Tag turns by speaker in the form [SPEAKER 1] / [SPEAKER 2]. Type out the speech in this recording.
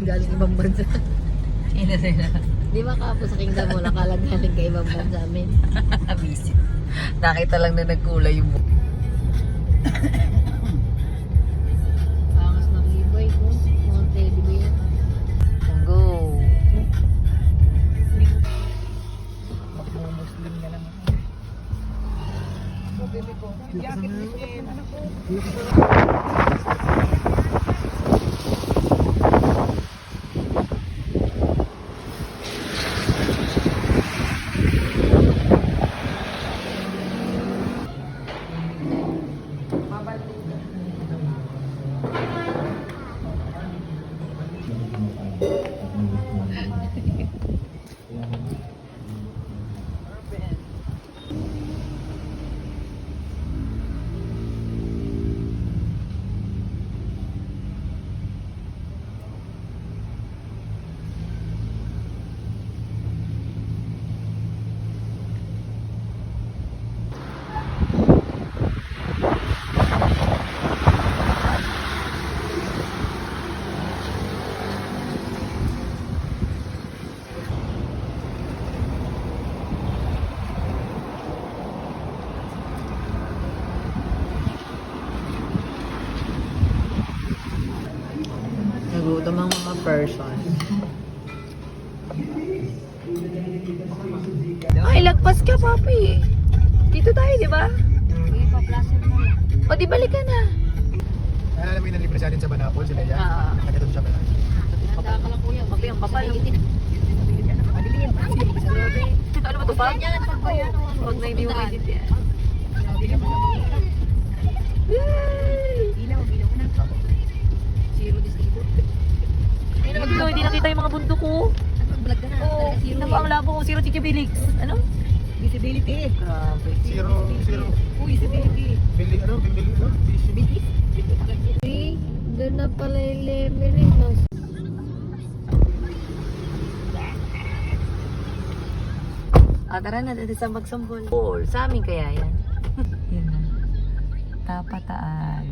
[SPEAKER 1] galing ibang bansa.
[SPEAKER 2] Ina sila.
[SPEAKER 1] Di ba kapos sa Kingdom mo, nakalag galing ka ibang bansa amin.
[SPEAKER 2] Busy. Nakita lang na nagkulay yung buhok.
[SPEAKER 1] Pangas ng libay ko. Mga teddy bear.
[SPEAKER 2] Go.
[SPEAKER 3] Muslim na lang.
[SPEAKER 2] Nagutom ang mga person. Ay, lagpas ka, papi. Dito tayo, di ba?
[SPEAKER 1] Sige, pa-placer mo lang.
[SPEAKER 2] O, di balik ka na.
[SPEAKER 3] Alam mo yung nalibre sa atin sa Banapol, sila yan.
[SPEAKER 2] Ah.
[SPEAKER 3] Nakatulong siya pala.
[SPEAKER 1] Handa ka lang kuya.
[SPEAKER 2] Papi, ang kapal. Ano ba ito, pag? Huwag na hindi mo edit yan.
[SPEAKER 1] Zero distributor.
[SPEAKER 2] Ay, nagdo, hindi nakita yung mga bundok ko.
[SPEAKER 1] Vlog ka na.
[SPEAKER 2] Oo,
[SPEAKER 1] Zero
[SPEAKER 2] ano ba ang labo ko? Zero Chichi Felix. Ano?
[SPEAKER 1] visibility.
[SPEAKER 2] Grabe.
[SPEAKER 3] Zero.
[SPEAKER 1] Visibility.
[SPEAKER 3] Bili, Bili.
[SPEAKER 1] Uy, doon na pala yung level.
[SPEAKER 2] Tara na, dito sa Magsanggol. Sa amin kaya yan. Yan na. Tapataan.